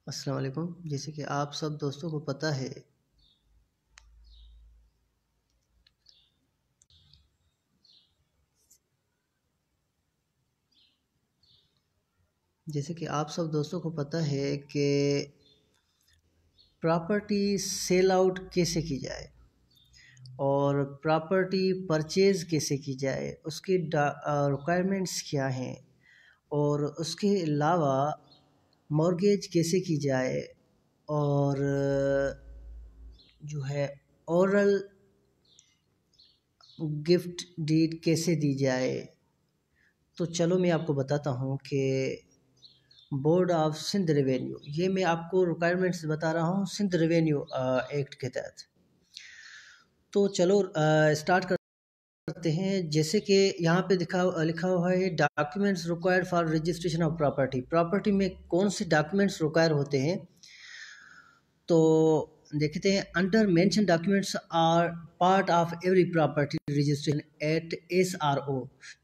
अस्सलाम वालेकुम। जैसे कि आप सब दोस्तों को पता है, जैसे कि आप सब दोस्तों को पता है कि प्रॉपर्टी सेल आउट कैसे की जाए और प्रॉपर्टी परचेज कैसे की जाए, उसकी रिक्वायरमेंट्स क्या हैं और उसके अलावा मॉर्गेज कैसे की जाए और जो है ओरल गिफ्ट डीड कैसे दी जाए। तो चलो मैं आपको बताता हूँ कि बोर्ड ऑफ सिंध रेवेन्यू, ये मैं आपको रिक्वायरमेंट्स बता रहा हूँ सिंध रेवेन्यू एक्ट के तहत। तो चलो स्टार्ट करते हैं। जैसे कि यहाँ पे लिखा हुआ है documents required for registration of property. Property में कौन से डॉक्यूमेंट्स रिक्वायर होते हैं, तो देखते हैं। Under mention documents are part of every property registration at SRO।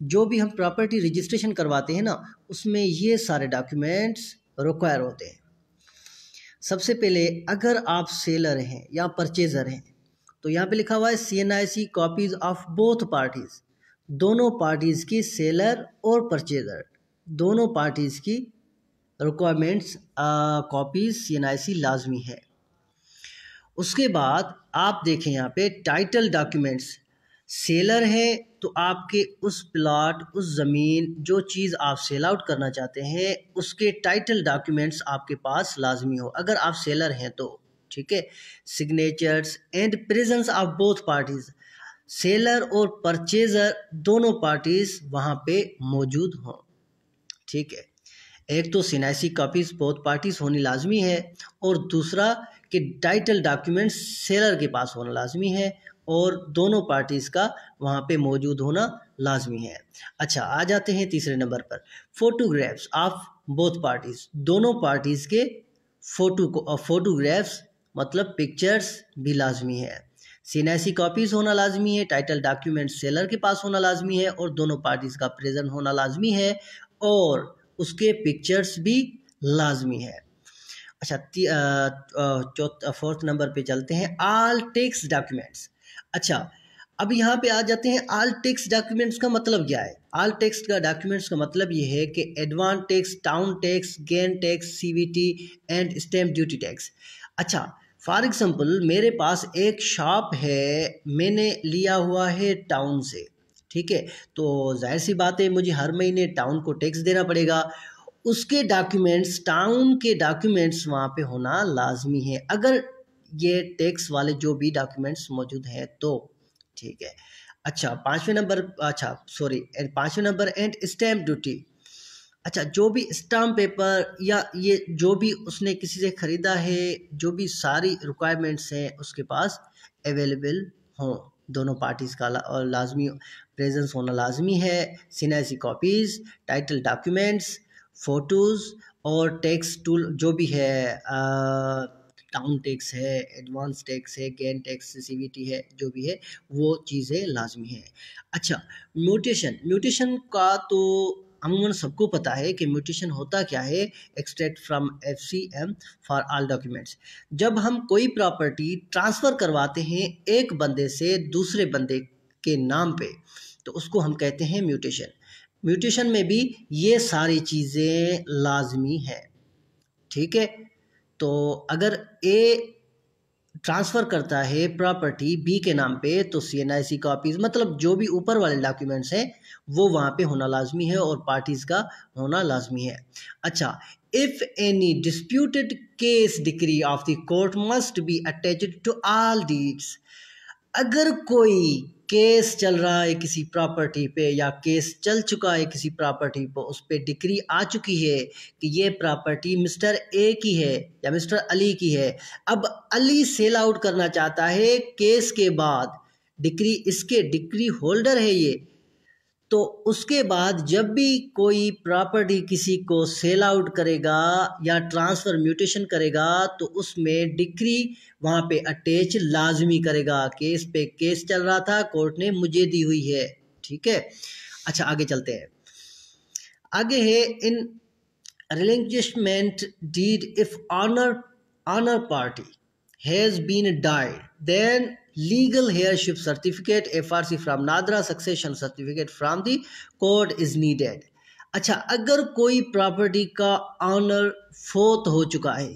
जो भी हम प्रॉपर्टी रजिस्ट्रेशन करवाते हैं ना, उसमें ये सारे डॉक्यूमेंट्स रिक्वायर होते हैं। सबसे पहले अगर आप सेलर हैं या परचेजर हैं, तो यहाँ पे लिखा हुआ है CNIC copies of both parties. दोनों पार्टीज की, सेलर और परचेजर, दोनों पार्टीज की रिक्वायरमेंट्स कॉपीज CNIC लाजमी है। उसके बाद आप देखें यहाँ पे टाइटल डॉक्यूमेंट्स। सेलर है तो आपके उस प्लॉट, उस ज़मीन, जो चीज़ आप सेल आउट करना चाहते हैं, उसके टाइटल डॉक्यूमेंट्स आपके पास लाजमी हो, अगर आप सेलर हैं तो। ठीक है। Signatures and presence of both parties. Seller और परचेजर दोनों पार्टीज वहाँ पे मौजूद हों। ठीक है। एक तो CNIC कॉपीज बोथ पार्टीज होनी लाजमी है, और दूसरा कि टाइटल डॉक्यूमेंट्स सेलर के पास होना लाजमी है और दोनों पार्टीज का वहाँ पे मौजूद होना लाजमी है। अच्छा, आ जाते हैं तीसरे नंबर पर। Photographs of both parties. दोनों पार्टीज के फोटोग्राफ्स मतलब पिक्चर्स भी लाजमी है। CNIC कॉपीज होना लाजमी है, टाइटल डॉक्यूमेंट सेलर के पास होना लाजमी है और दोनों पार्टीज का प्रेजेंट होना लाजमी है, और उसके पिक्चर्स भी लाजमी है। अच्छा, फोर्थ नंबर पे चलते हैं। All tax documents. अच्छा, अब यहाँ पे आ जाते हैं ऑल टैक्स डॉक्यूमेंट्स का मतलब क्या है। ऑल टैक्स का डॉक्यूमेंट्स का मतलब ये है कि advance tax, town tax, gain tax, CVT and stamp duty tax. अच्छा, फॉर एग्जांपल मेरे पास एक शॉप है, मैंने लिया हुआ है टाउन से। ठीक है, तो जाहिर सी बात है मुझे हर महीने टाउन को टैक्स देना पड़ेगा। उसके डॉक्यूमेंट्स, टाउन के डॉक्यूमेंट्स वहाँ पे होना लाजमी है, अगर ये टैक्स वाले जो भी डॉक्यूमेंट्स मौजूद हैं तो। ठीक है। अच्छा, पांचवें नंबर एंड स्टैम्प ड्यूटी। अच्छा, जो भी स्टाम्प पेपर या ये जो भी उसने किसी से ख़रीदा है, जो भी सारी रिक्वायरमेंट्स हैं उसके पास अवेलेबल हों। दोनों पार्टीज़ का और लाजमी प्रेजेंस होना लाजमी है। CNIC copies, title documents, photos और टैक्स टूल जो भी है, टाउन टैक्स है, एडवांस टैक्स है, गेन टैक्स, CVT है, जो भी है वो चीज़ें लाजमी है। अच्छा, म्यूटेशन का तो अमूमन सबको पता है कि म्यूटेशन होता क्या है। Extract from FCM for all documents. जब हम कोई प्रॉपर्टी ट्रांसफ़र करवाते हैं एक बंदे से दूसरे बंदे के नाम पे, तो उसको हम कहते हैं म्यूटेशन। म्यूटेशन में भी ये सारी चीज़ें लाजमी है। ठीक है। तो अगर ए ट्रांसफ़र करता है प्रॉपर्टी बी के नाम पे, तो CNIC कॉपीज़ मतलब जो भी ऊपर वाले डॉक्यूमेंट्स हैं वो वहाँ पे होना लाजमी है और पार्टीज़ का होना लाजमी है। अच्छा, if any disputed case decree of the court must be attached to all deeds. अगर कोई केस चल रहा है किसी प्रॉपर्टी पे, या केस चल चुका है किसी प्रॉपर्टी पर, उस पर डिक्री आ चुकी है कि ये प्रॉपर्टी मिस्टर ए की है या मिस्टर अली की है। अब अली सेल आउट करना चाहता है केस के बाद, डिक्री इसके डिक्री होल्डर है ये, तो उसके बाद जब भी कोई प्रॉपर्टी किसी को सेल आउट करेगा या ट्रांसफ़र म्यूटेशन करेगा, तो उसमें डिक्री वहाँ पे अटैच लाजमी करेगा। केस पे केस चल रहा था, कोर्ट ने मुझे दी हुई है। ठीक है। अच्छा, आगे चलते हैं। आगे है इन relinquishment deed if honor party has been died, then legal heirship certificate FRC from Nadra succession certificate from the court is needed. अच्छा, अगर कोई प्रॉपर्टी का ऑनर फोत हो चुका है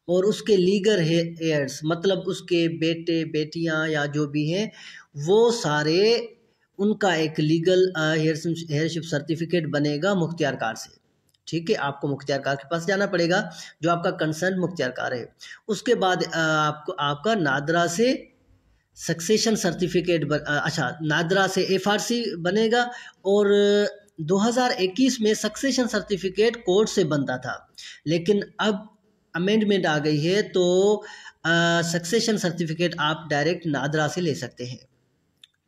और उसके लीगल हेयर्स मतलब उसके बेटे बेटियां या जो भी हैं वो सारे, उनका एक लीगल हेयरशिप सर्टिफिकेट बनेगा मुख्तियार कार से। ठीक है, आपको मुख्तियार कार के पास जाना पड़ेगा जो आपका कंसर्न मुख्तियार कार है। उसके बाद आपको आपका नादरा से सक्सेशन सर्टिफिकेट अच्छा, नादरा से एफआरसी बनेगा। और 2021 में सक्सेशन सर्टिफिकेट कोर्ट से बनता था, लेकिन अब अमेंडमेंट आ गई है तो सक्सेशन सर्टिफिकेट आप डायरेक्ट नादरा से ले सकते हैं।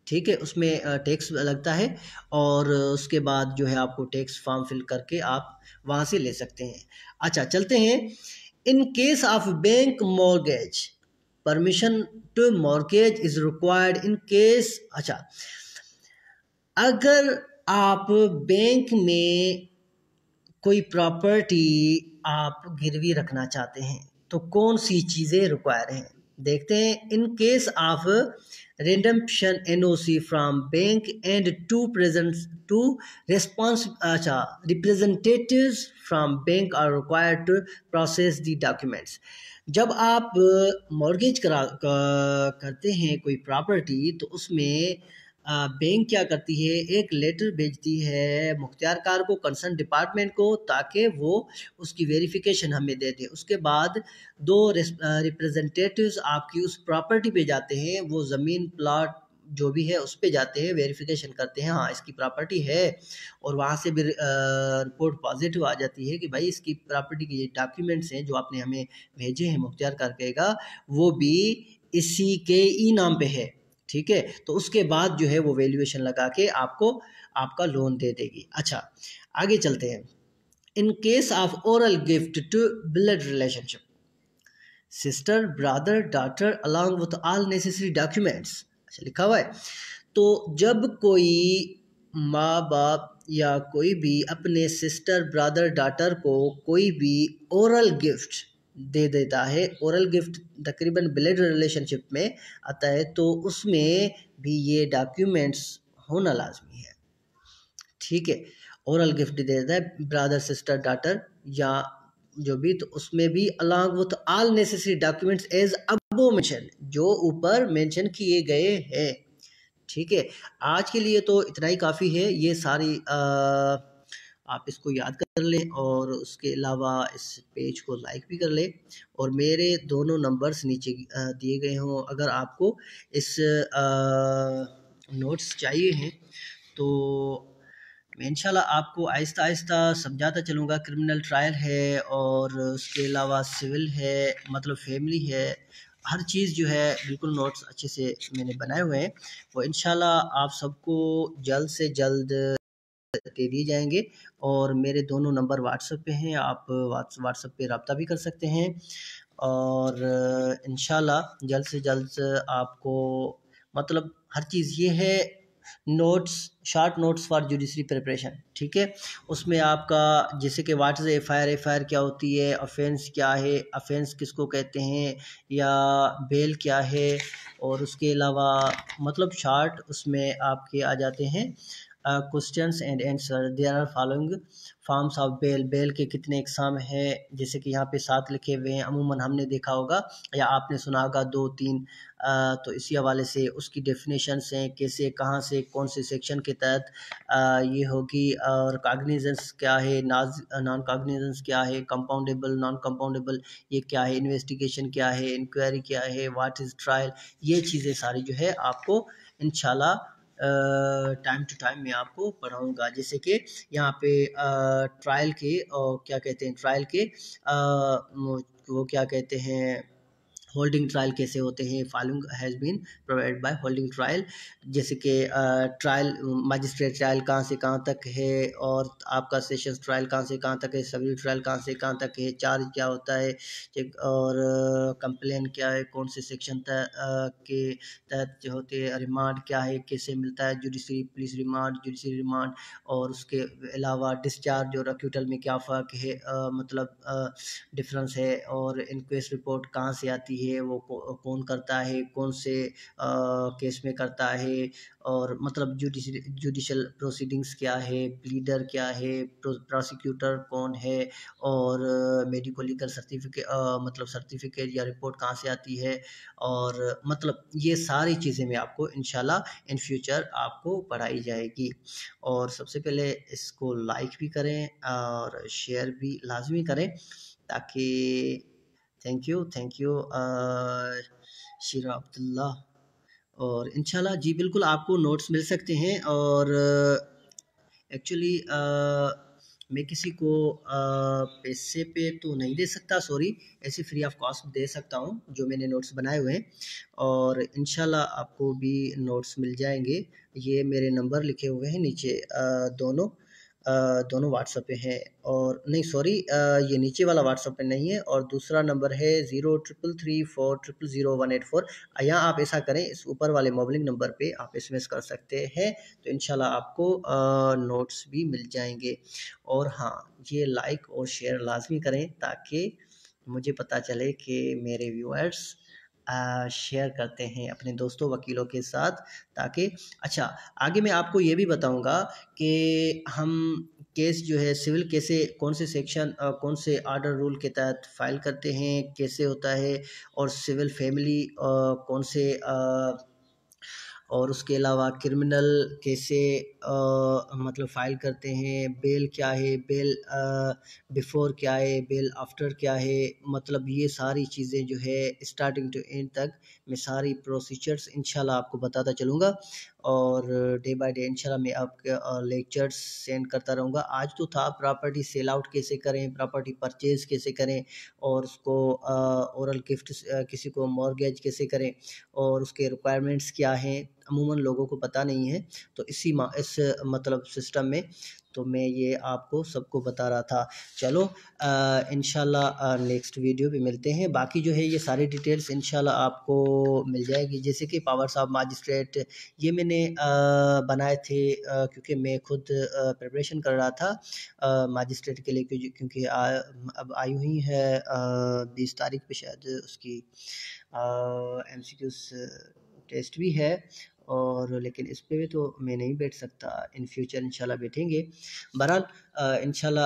ठीक है, उसमें टैक्स लगता है और उसके बाद जो है आपको टैक्स फॉर्म फिल करके आप वहाँ से ले सकते हैं। अच्छा, चलते हैं। In case of bank mortgage, permission to mortgage is required in case. अच्छा, अगर आप बैंक में कोई प्रॉपर्टी आप गिरवी रखना चाहते हैं तो कौन सी चीज़ें रिक्वायर हैं, देखते हैं। In case of redemption NOC from bank and two representatives from bank are required to process the documents। जब आप मॉर्गेज करते हैं कोई प्रॉपर्टी तो उसमें बैंक क्या करती है, एक लेटर भेजती है मुख्तियार कार को, कंसर्न डिपार्टमेंट को, ताकि वो उसकी वेरिफिकेशन हमें दे दे। उसके बाद दो रिप्रेजेंटेटिव्स आपकी उस प्रॉपर्टी पे जाते हैं, वो ज़मीन प्लॉट जो भी है उस पे जाते हैं, वेरिफिकेशन करते हैं, हाँ इसकी प्रॉपर्टी है, और वहाँ से भी रिपोर्ट पॉजिटिव आ जाती है कि भाई इसकी प्रॉपर्टी के ये डॉक्यूमेंट्स हैं जो आपने हमें भेजे हैं मुख्तियार कार कहेगा वो भी इसी के ई नाम पे है। ठीक है, तो उसके बाद जो है वो वैल्यूएशन लगा के आपको आपका लोन दे देगी। अच्छा, आगे चलते हैं। In case of oral gift to blood relationship, sister brother daughter along with all necessary documents, अच्छा लिखा हुआ है। तो जब कोई माँ बाप या कोई भी अपने सिस्टर ब्रदर डॉटर को कोई भी ओरल गिफ्ट दे देता है, ओरल गिफ्ट तकरीबन ब्लड रिलेशनशिप में आता है, तो उसमें भी ये डॉक्यूमेंट्स होना लाजमी है। ठीक है, ओरल गिफ्ट दे देता है ब्रदर सिस्टर डॉटर या जो भी, तो उसमें भी along with all necessary documents as above mention, जो ऊपर मेंशन किए गए हैं। ठीक है, आज के लिए तो इतना ही काफ़ी है। ये सारी आप इसको याद कर लें और उसके अलावा इस पेज को लाइक भी कर लें और मेरे दोनों नंबर्स नीचे दिए गए हों। अगर आपको इस नोट्स चाहिए हैं तो मैं इंशाल्लाह आपको आहिस्ता आहिस्ता समझाता चलूँगा। क्रिमिनल ट्रायल है और उसके अलावा सिविल है, मतलब फैमिली है, हर चीज़ जो है बिल्कुल नोट्स अच्छे से मैंने बनाए हुए हैं, वो इंशाल्लाह आप सबको जल्द से जल्द दे दिए जाएंगे। और मेरे दोनों नंबर व्हाट्सएप पे हैं, आप व्हाट्सएप पे रब्ता भी कर सकते हैं और इंशाल्लाह जल्द से जल्द आपको, मतलब हर चीज़ ये है, notes, short notes for judiciary preparation. ठीक है, उसमें आपका जैसे कि व्हाट इज़ एफआईआर क्या होती है, ऑफेंस क्या है, ऑफेंस किसको कहते हैं, या बेल क्या है, और उसके अलावा मतलब शॉर्ट उसमें आपके आ जाते हैं questions and answer. There are following forms of bail, bail के कितने एग्जाम है, जैसे कि यहाँ पे 7 लिखे हुए हैं, अमूमन हमने देखा होगा या आपने सुना होगा 2-3, तो इसी हवाले से उसकी डेफिनेशंस हैं, कैसे कहाँ से कौन से सेक्शन के तहत ये होगी, और कॉग्निजेंस क्या है, नॉन कॉग्निजेंस क्या है, कंपाउंडेबल नॉन कंपाउंडेबल ये क्या है, इन्वेस्टिगेशन क्या है, इंक्वायरी क्या है, व्हाट इज़ ट्रायल, ये चीज़ें सारी जो है आपको इंशाल्लाह टाइम टू टाइम मैं आपको पढ़ाऊँगा। जैसे कि यहाँ पे ट्रायल के क्या कहते हैं, ट्रायल के वो क्या कहते हैं, होल्डिंग ट्रायल कैसे होते हैं, following has been provide by holding trial, जैसे कि ट्रायल मजिस्ट्रेट ट्रायल कहाँ से कहाँ तक है, और आपका सेशंस ट्रायल कहाँ से कहाँ तक है, सिविल ट्रायल कहाँ से कहाँ तक है, चार्ज क्या होता है, और कंप्लेन क्या है, कौन से सेक्शन के तहत जो होते हैं, रिमांड क्या है, कैसे मिलता है, judiciary police remand, judiciary remand, और उसके अलावा डिस्चार्ज और अक्यूटल में क्या फ़र्क है, मतलब डिफरेंस है, और इंक्वेस्ट रिपोर्ट कहाँ से आती है, वो कौन करता है, कौन से केस में करता है, और मतलब जुडिशल प्रोसीडिंग्स क्या है, प्लीडर क्या है, प्रोसिक्यूटर कौन है, और मेडिको लीगल सर्टिफिकेट मतलब सर्टिफिकेट या रिपोर्ट कहाँ से आती है, और मतलब ये सारी चीज़ें मैं आपको इंशाल्लाह इन फ्यूचर आपको पढ़ाई जाएगी। और सबसे पहले इसको लाइक भी करें और शेयर भी लाजमी करें, ताकि थैंक यू शीरा अब्दुल्ला। और इंशाल्लाह जी बिल्कुल आपको नोट्स मिल सकते हैं, और एक्चुअली मैं किसी को पैसे पे तो नहीं दे सकता, सॉरी, ऐसे फ्री ऑफ कॉस्ट दे सकता हूँ जो मैंने नोट्स बनाए हुए हैं, और इंशाल्लाह आपको भी नोट्स मिल जाएंगे। ये मेरे नंबर लिखे हुए हैं नीचे, दोनों व्हाट्सएप पे हैं, और नहीं सॉरी, ये नीचे वाला व्हाट्सएप पे नहीं है, और दूसरा नंबर है 0334000184। यहाँ आप ऐसा करें, इस ऊपर वाले मोबाइल नंबर पे आप एसएमएस कर सकते हैं, तो इंशाल्लाह आपको नोट्स भी मिल जाएंगे। और हाँ, ये लाइक और शेयर लाजमी करें, ताकि मुझे पता चले कि मेरे व्यूअर्स शेयर करते हैं अपने दोस्तों वकीलों के साथ, ताकि अच्छा आगे मैं आपको ये भी बताऊंगा कि हम केस जो है सिविल कैसे, कौन से सेक्शन, कौन से आर्डर रूल के तहत फाइल करते हैं, कैसे होता है, और सिविल फैमिली कौन से, और उसके अलावा क्रिमिनल कैसे मतलब फ़ाइल करते हैं, बेल क्या है, बेल बिफ़ोर क्या है, बेल आफ्टर क्या है, मतलब ये सारी चीज़ें जो है स्टार्टिंग टू एंड तक मैं सारी प्रोसीजर्स इंशाल्लाह आपको बताता चलूँगा, और डे बाय डे इंशाल्लाह मैं आपके लेक्चर्स सेंड करता रहूँगा। आज तो था प्रॉपर्टी सेल आउट कैसे करें, प्रॉपर्टी परचेज़ कैसे करें, और उसको ओरल गिफ्ट किसी को मॉर्गेज कैसे करें, और उसके रिक्वायरमेंट्स क्या हैं, अमूमन लोगों को पता नहीं है। तो इस मतलब सिस्टम में तो मैं ये आपको सबको बता रहा था। चलो इंशाल्लाह नेक्स्ट वीडियो भी मिलते हैं। बाकी जो है ये सारी डिटेल्स इंशाल्लाह आपको मिल जाएगी, जैसे कि पावर्स ऑफ मैजिस्ट्रेट ये मैंने बनाए थे, क्योंकि मैं खुद प्रिपरेशन कर रहा था मैजिस्ट्रेट के लिए, क्योंकि अब आई हुई है 20 तारीख पे शायद उसकी एमसीक्यूज टेस्ट भी है, और लेकिन इस पे भी तो मैं नहीं बैठ सकता, इन फ्यूचर इंशाल्लाह बैठेंगे। बहरहाल इंशाल्लाह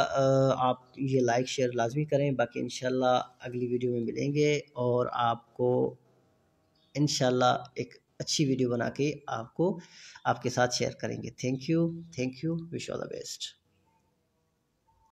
आप ये लाइक शेयर लाजमी करें, बाकी इंशाल्लाह अगली वीडियो में मिलेंगे, और आपको इंशाल्लाह एक अच्छी वीडियो बना के आपको आपके साथ शेयर करेंगे। Thank you, wish all the best.